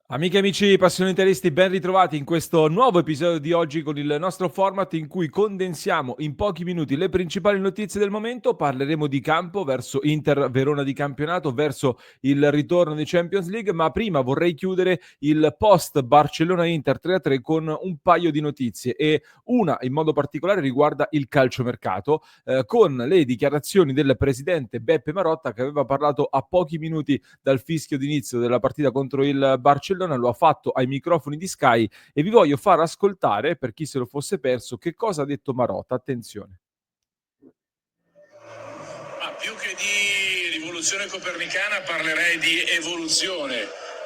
Amiche e amici passioniteristi, ben ritrovati in questo nuovo episodio di oggi con il nostro format in cui condensiamo in pochi minuti le principali notizie del momento. Parleremo di campo verso Inter Verona di campionato, verso il ritorno di Champions League, ma prima vorrei chiudere il post Barcellona-Inter 3-3 con un paio di notizie e una in modo particolare riguarda il calciomercato con le dichiarazioni del presidente Beppe Marotta che aveva parlato a pochi minuti dal fischio d'inizio della partita contro il Barcellona, lo ha fatto ai microfoni di Sky e vi voglio far ascoltare, per chi se lo fosse perso, che cosa ha detto Marotta. Attenzione. Ma più che di rivoluzione copernicana parlerei di evoluzione.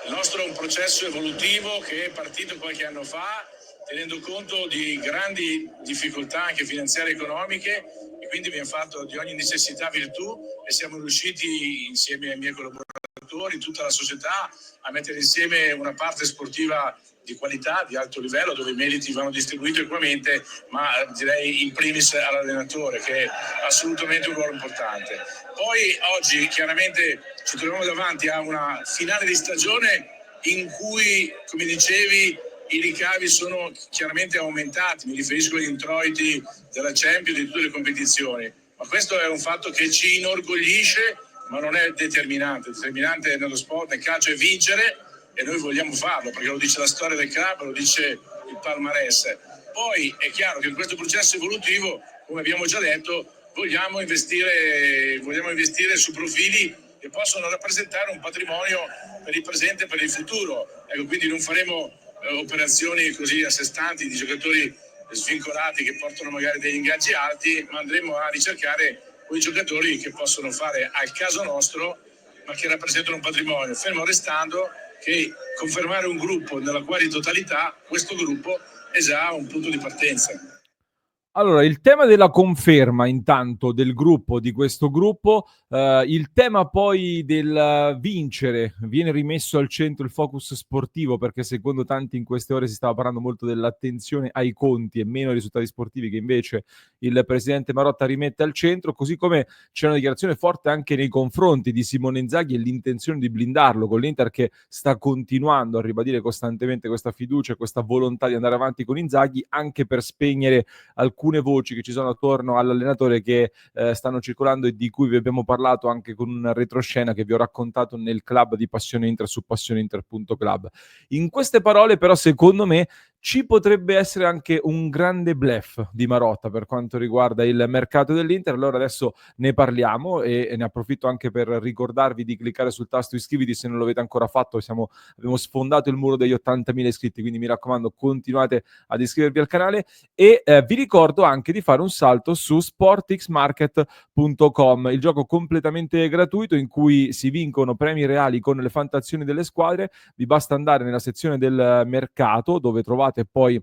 Il nostro è un processo evolutivo che è partito qualche anno fa, tenendo conto di grandi difficoltà anche finanziarie e economiche, e quindi abbiamo fatto di ogni necessità virtù e siamo riusciti insieme ai miei collaboratori, tutta la società, a mettere insieme una parte sportiva di qualità, di alto livello, dove i meriti vanno distribuiti equamente, ma direi in primis all'allenatore, che è assolutamente un ruolo importante. Poi oggi chiaramente ci troviamo davanti a una finale di stagione in cui, come dicevi, i ricavi sono chiaramente aumentati, mi riferisco agli introiti della Champions e di tutte le competizioni, ma questo è un fatto che ci inorgoglisce, ma non è determinante. Determinante nello sport, nel calcio, è vincere, e noi vogliamo farlo perché lo dice la storia del club, lo dice il palmarès. Poi è chiaro che in questo processo evolutivo, come abbiamo già detto, vogliamo investire su profili che possono rappresentare un patrimonio per il presente e per il futuro. Ecco, quindi non faremo operazioni così a sé stanti di giocatori svincolati che portano magari degli ingaggi alti, ma andremo a ricercare quei giocatori che possono fare al caso nostro, ma che rappresentano un patrimonio, fermo restando che confermare un gruppo nella quale totalità questo gruppo è già un punto di partenza. Allora, il tema della conferma intanto del gruppo, di questo gruppo, il tema poi del vincere viene rimesso al centro il focus sportivo, perché secondo tanti in queste ore si stava parlando molto dell'attenzione ai conti e meno ai risultati sportivi che invece il presidente Marotta rimette al centro, così come c'è una dichiarazione forte anche nei confronti di Simone Inzaghi e l'intenzione di blindarlo con l'Inter che sta continuando a ribadire costantemente questa fiducia e questa volontà di andare avanti con Inzaghi anche per spegnere alcune voci che ci sono attorno all'allenatore che stanno circolando e di cui vi abbiamo parlato anche con una retroscena che vi ho raccontato nel club di Passione Inter su passioneinter.club. In queste parole però secondo me ci potrebbe essere anche un grande bluff di Marotta per quanto riguarda il mercato dell'Inter. Allora adesso ne parliamo e ne approfitto anche per ricordarvi di cliccare sul tasto iscriviti se non l'avete ancora fatto. Abbiamo sfondato il muro degli 80.000 iscritti, quindi mi raccomando continuate ad iscrivervi al canale e vi ricordo anche di fare un salto su sportixmarket.com, il gioco completamente gratuito in cui si vincono premi reali con le fantazioni delle squadre. Vi basta andare nella sezione del mercato dove trovate poi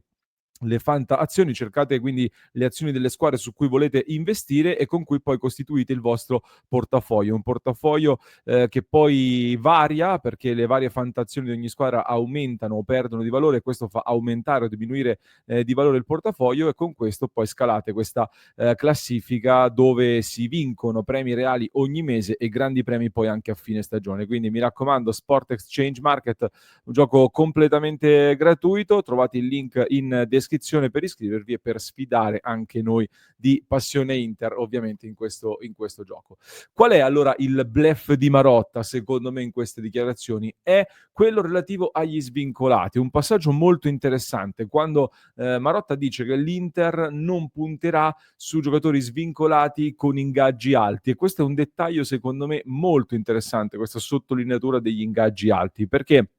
le fanta azioni, cercate quindi le azioni delle squadre su cui volete investire e con cui poi costituite il vostro portafoglio, un portafoglio che poi varia perché le varie fantazioni di ogni squadra aumentano o perdono di valore e questo fa aumentare o diminuire di valore il portafoglio e con questo poi scalate questa classifica dove si vincono premi reali ogni mese e grandi premi poi anche a fine stagione. Quindi mi raccomando, Sport Exchange Market, un gioco completamente gratuito, trovate il link in descrizione per iscrivervi e per sfidare anche noi di Passione Inter ovviamente in questo gioco. Qual è allora il bluff di Marotta secondo me in queste dichiarazioni? È quello relativo agli svincolati, un passaggio molto interessante quando Marotta dice che l'Inter non punterà su giocatori svincolati con ingaggi alti e questo è un dettaglio secondo me molto interessante, questa sottolineatura degli ingaggi alti, perché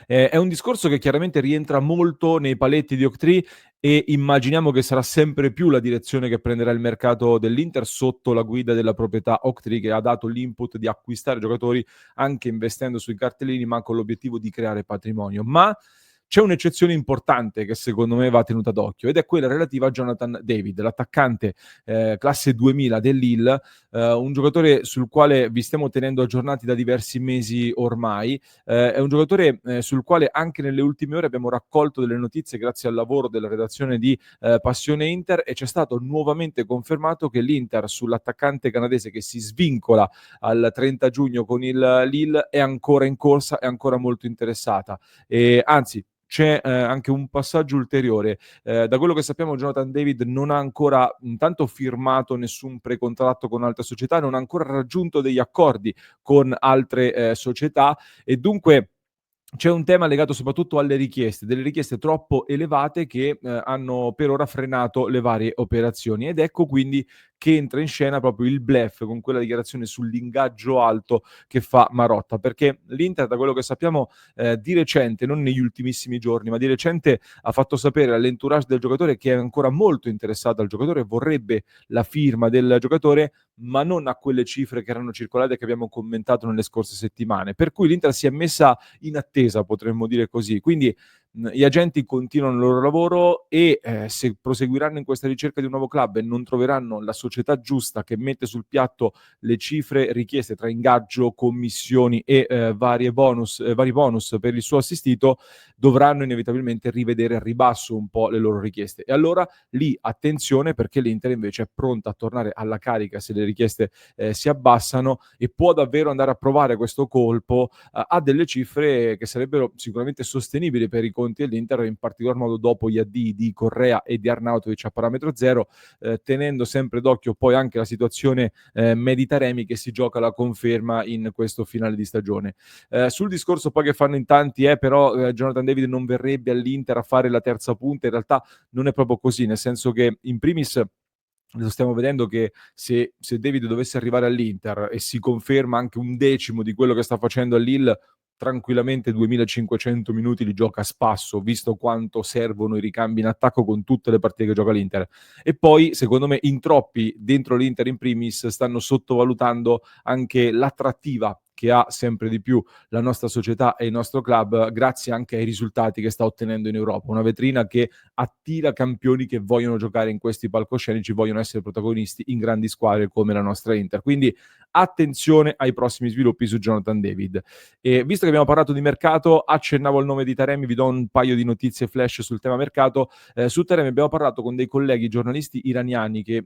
è un discorso che chiaramente rientra molto nei paletti di Octree e immaginiamo che sarà sempre più la direzione che prenderà il mercato dell'Inter sotto la guida della proprietà Octree che ha dato l'input di acquistare giocatori anche investendo sui cartellini ma con l'obiettivo di creare patrimonio. Ma C'è un'eccezione importante che secondo me va tenuta d'occhio ed è quella relativa a Jonathan David, l'attaccante classe 2000 dell'Lille, un giocatore sul quale vi stiamo tenendo aggiornati da diversi mesi ormai. È un giocatore sul quale anche nelle ultime ore abbiamo raccolto delle notizie grazie al lavoro della redazione di Passione Inter, e c'è stato nuovamente confermato che l'Inter sull'attaccante canadese che si svincola al 30 giugno con il Lille è ancora in corsa, è ancora molto interessata. E anzi, c'è anche un passaggio ulteriore. Da quello che sappiamo, Jonathan David non ha ancora intanto firmato nessun precontratto con altre società, non ha ancora raggiunto degli accordi con altre società, e dunque c'è un tema legato soprattutto alle richieste, delle richieste troppo elevate che hanno per ora frenato le varie operazioni, ed ecco quindi che entra in scena proprio il bluff con quella dichiarazione sull'ingaggio alto che fa Marotta, perché l'Inter, da quello che sappiamo, di recente, non negli ultimissimi giorni, ma di recente ha fatto sapere all'entourage del giocatore che è ancora molto interessato al giocatore, vorrebbe la firma del giocatore, ma non a quelle cifre che erano circolate e che abbiamo commentato nelle scorse settimane, per cui l'Inter si è messa in attesa, potremmo dire così. Quindi gli agenti continuano il loro lavoro e se proseguiranno in questa ricerca di un nuovo club e non troveranno la società giusta che mette sul piatto le cifre richieste tra ingaggio, commissioni e vari bonus per il suo assistito, dovranno inevitabilmente rivedere a ribasso un po' le loro richieste. E allora lì attenzione, perché l'Inter invece è pronta a tornare alla carica se le richieste si abbassano, e può davvero andare a provare questo colpo a delle cifre che sarebbero sicuramente sostenibili per i conti dell'Inter, in particolar modo dopo gli addii di Correa e di Arnautovic a parametro zero, tenendo sempre d'occhio poi anche la situazione Medi-Taremi, che si gioca la conferma in questo finale di stagione. Sul discorso poi che fanno in tanti però Jonathan David non verrebbe all'Inter a fare la terza punta, in realtà non è proprio così, nel senso che in primis lo stiamo vedendo che se David dovesse arrivare all'Inter e si conferma anche un decimo di quello che sta facendo a Lille, tranquillamente 2500 minuti li gioca a spasso, visto quanto servono i ricambi in attacco con tutte le partite che gioca l'Inter. E poi, secondo me, in troppi dentro l'Inter in primis stanno sottovalutando anche l'attrattiva che ha sempre di più la nostra società e il nostro club, grazie anche ai risultati che sta ottenendo in Europa. Una vetrina che attira campioni che vogliono giocare in questi palcoscenici, vogliono essere protagonisti in grandi squadre come la nostra Inter. Quindi attenzione ai prossimi sviluppi su Jonathan David. E visto che abbiamo parlato di mercato, accennavo il nome di Taremi, vi do un paio di notizie flash sul tema mercato. Su Taremi abbiamo parlato con dei colleghi giornalisti iraniani che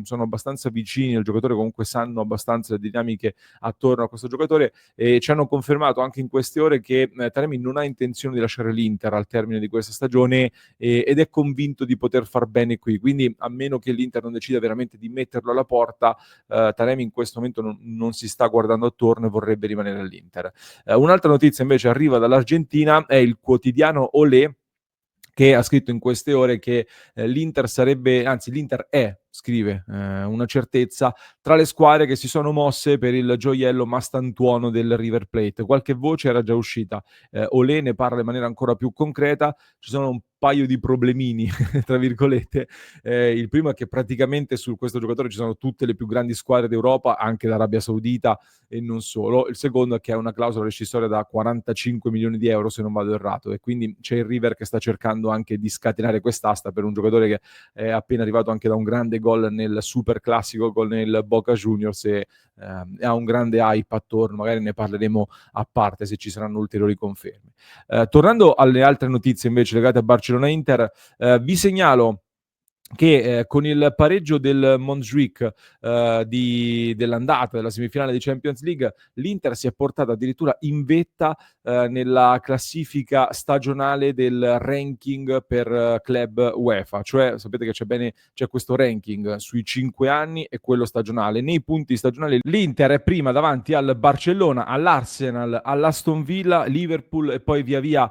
sono abbastanza vicini al giocatore, comunque sanno abbastanza le dinamiche attorno a questo giocatore, e ci hanno confermato anche in queste ore che Taremi non ha intenzione di lasciare l'Inter al termine di questa stagione ed è convinto di poter far bene qui. Quindi, a meno che l'Inter non decida veramente di metterlo alla porta, Taremi in questo momento non si sta guardando attorno e vorrebbe rimanere all'Inter. Un'altra notizia invece arriva dall'Argentina, è il quotidiano Olé, che ha scritto in queste ore che l'Inter sarebbe, anzi l'Inter è, scrive, una certezza tra le squadre che si sono mosse per il gioiello Mastantuono del River Plate. Qualche voce era già uscita, Olé ne parla in maniera ancora più concreta, ci sono un paio di problemini, tra virgolette. Il primo è che praticamente su questo giocatore ci sono tutte le più grandi squadre d'Europa, anche l'Arabia Saudita e non solo. Il secondo è che ha una clausola rescissoria da 45 milioni di euro, se non vado errato, e quindi c'è il River che sta cercando anche di scatenare quest'asta per un giocatore che è appena arrivato anche da un grande gol nel super classico con il Boca Juniors e ha un grande hype attorno. Magari ne parleremo a parte se ci saranno ulteriori conferme. Tornando alle altre notizie invece legate a Barcellona-Inter, vi segnalo che con il pareggio del Montjuic dell'andata della semifinale di Champions League, l'Inter si è portata addirittura in vetta nella classifica stagionale del ranking per club UEFA. Cioè, sapete che c'è questo ranking sui 5 anni e quello stagionale. Nei punti stagionali l'Inter è prima davanti al Barcellona, all'Arsenal, all'Aston Villa, Liverpool e poi via via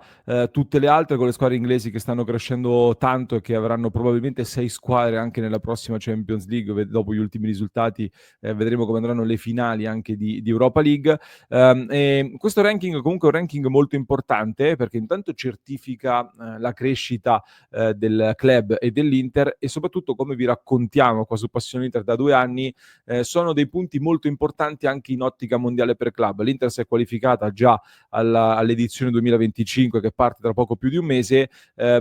tutte le altre, con le squadre inglesi che stanno crescendo tanto e che avranno probabilmente 6 6 squadre anche nella prossima Champions League, dopo gli ultimi risultati vedremo come andranno le finali anche di Europa League. E questo ranking comunque è un ranking molto importante perché intanto certifica la crescita del club e dell'Inter, e soprattutto, come vi raccontiamo qua su Passione Inter da 2 anni, sono dei punti molto importanti anche in ottica mondiale per club. L'Inter si è qualificata già all'edizione 2025 che parte tra poco più di un mese,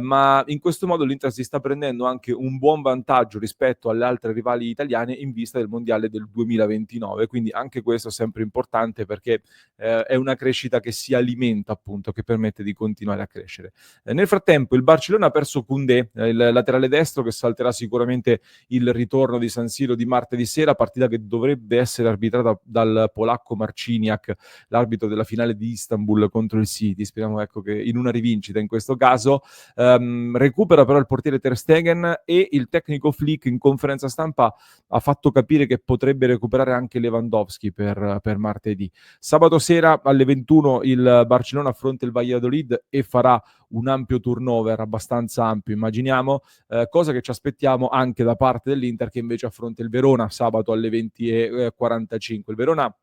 ma in questo modo l'Inter si sta prendendo anche un buon vantaggio rispetto alle altre rivali italiane in vista del mondiale del 2029, quindi anche questo è sempre importante perché è una crescita che si alimenta, appunto, che permette di continuare a crescere. Nel frattempo il Barcellona ha perso Koundé, il laterale destro, che salterà sicuramente il ritorno di San Siro di martedì sera, partita che dovrebbe essere arbitrata dal polacco Marciniak, l'arbitro della finale di Istanbul contro il City. Speriamo, ecco, che in una rivincita in questo caso. Recupera però il portiere Ter Stegen, e il tecnico Flick in conferenza stampa ha fatto capire che potrebbe recuperare anche Lewandowski per martedì. Sabato sera alle 21 il Barcellona affronta il Valladolid e farà un ampio turnover, abbastanza ampio immaginiamo, cosa che ci aspettiamo anche da parte dell'Inter, che invece affronta il Verona sabato alle 20:45. Il Verona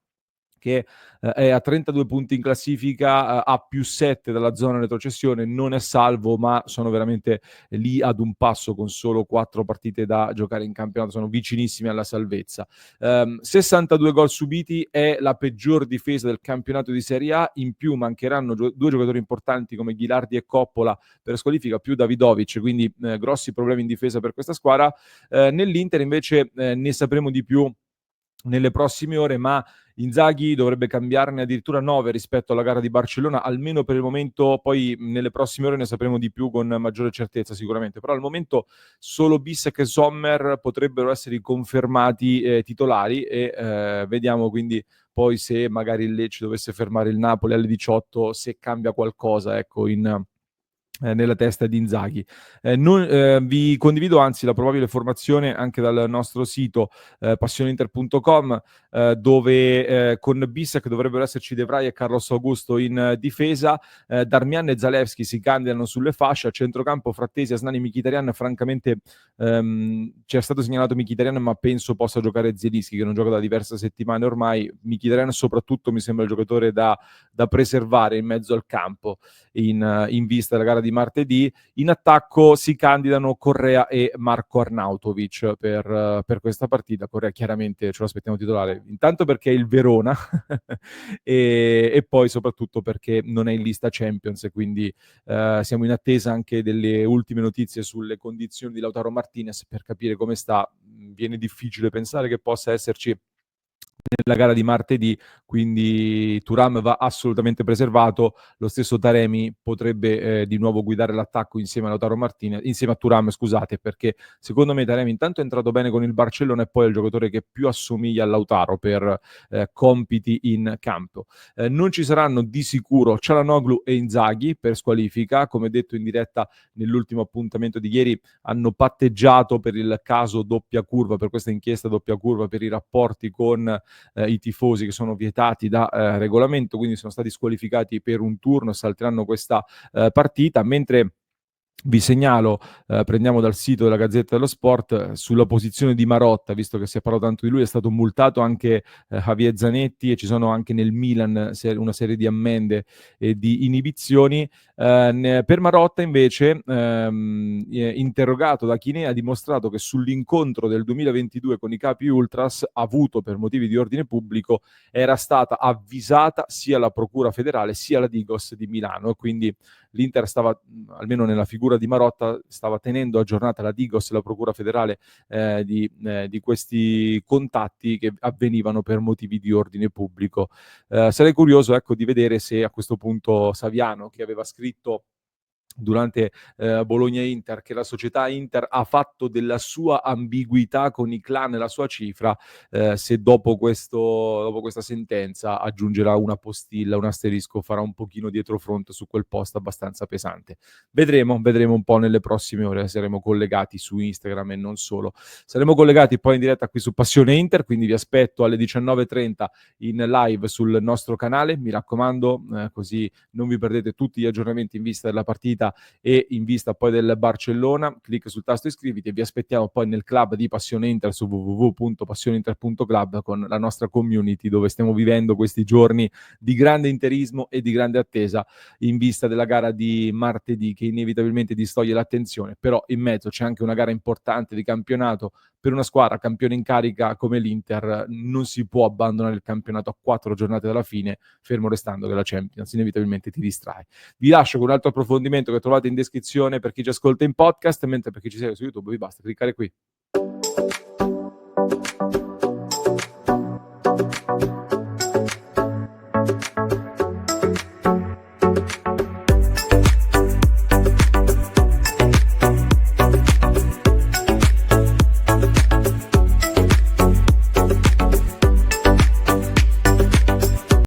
che è a 32 punti in classifica, a più 7 dalla zona retrocessione, non è salvo, ma sono veramente lì ad un passo con solo 4 partite da giocare in campionato, sono vicinissimi alla salvezza. 62 gol subiti, è la peggior difesa del campionato di Serie A, in più mancheranno due giocatori importanti come Ghilardi e Coppola per squalifica, più Davidovic, quindi grossi problemi in difesa per questa squadra. Nell'Inter invece ne sapremo di più nelle prossime ore, ma Inzaghi dovrebbe cambiarne addirittura 9 rispetto alla gara di Barcellona, almeno per il momento. Poi nelle prossime ore ne sapremo di più con maggiore certezza sicuramente, però al momento solo Bissek e Sommer potrebbero essere confermati titolari, e vediamo quindi poi se magari il Lecce dovesse fermare il Napoli alle 18, se cambia qualcosa, ecco, nella testa di Inzaghi. Vi condivido anzi la probabile formazione anche dal nostro sito passioneinter.com, dove con Bissek dovrebbero esserci De Vrij e Carlos Augusto in difesa, Darmian e Zalewski si candidano sulle fasce, a centrocampo Frattesi, Asnani, Mkhitaryan. Francamente c'è stato segnalato Mkhitaryan, ma penso possa giocare Zielinski, che non gioca da diverse settimane ormai. Mkhitaryan soprattutto mi sembra il giocatore da preservare in mezzo al campo in vista della gara di martedì. In attacco si candidano Correa e Marco Arnautovic per questa partita. Correa chiaramente ce lo aspettiamo titolare, intanto perché è il Verona e poi soprattutto perché non è in lista Champions, e quindi siamo in attesa anche delle ultime notizie sulle condizioni di Lautaro Martinez per capire come sta. Viene difficile pensare che possa esserci nella gara di martedì, quindi Thuram va assolutamente preservato. Lo stesso Taremi potrebbe di nuovo guidare l'attacco insieme a Lautaro Martinez, insieme a Thuram, scusate, perché secondo me Taremi intanto è entrato bene con il Barcellona e poi è il giocatore che più assomiglia a Lautaro per compiti in campo. Non ci saranno di sicuro Çalhanoğlu e Inzaghi per squalifica, come detto in diretta nell'ultimo appuntamento di ieri. Hanno patteggiato per il caso doppia curva, per questa inchiesta doppia curva, per i rapporti con i tifosi che sono vietati da regolamento, quindi sono stati squalificati per un turno e salteranno questa partita, mentre vi segnalo, prendiamo dal sito della Gazzetta dello Sport, sulla posizione di Marotta, visto che si è parlato tanto di lui. È stato multato anche Javier Zanetti, e ci sono anche nel Milan una serie di ammende e di inibizioni. Per Marotta invece, interrogato da Chinea, ha dimostrato che sull'incontro del 2022 con i capi Ultras, avuto per motivi di ordine pubblico, era stata avvisata sia la Procura federale sia la Digos di Milano, quindi l'Inter stava, almeno nella figura di Marotta, stava tenendo aggiornata la Digos e la Procura federale di questi contatti che avvenivano per motivi di ordine pubblico. Sarei curioso, ecco, di vedere se a questo punto Saviano, che aveva scritto durante Bologna-Inter che la società Inter ha fatto della sua ambiguità con i clan la sua cifra, se dopo questa sentenza aggiungerà una postilla, un asterisco, farà un pochino dietro fronte su quel post abbastanza pesante. Vedremo un po' nelle prossime ore. Saremo collegati su Instagram e non solo. Saremo collegati poi in diretta qui su Passione Inter, quindi vi aspetto alle 19:30 in live sul nostro canale, mi raccomando, così non vi perdete tutti gli aggiornamenti in vista della partita partita e in vista poi del Barcellona, clicca sul tasto iscriviti e vi aspettiamo poi nel club di Passione Inter su www.passioneinter.club con la nostra community, dove stiamo vivendo questi giorni di grande interismo e di grande attesa in vista della gara di martedì, che inevitabilmente distoglie l'attenzione, però in mezzo c'è anche una gara importante di campionato. Per una squadra campione in carica come l'Inter non si può abbandonare il campionato a 4 giornate dalla fine, fermo restando che la Champions inevitabilmente ti distrae. Vi lascio con un altro approfondimento che trovate in descrizione per chi ci ascolta in podcast, mentre per chi ci segue su YouTube vi basta cliccare qui.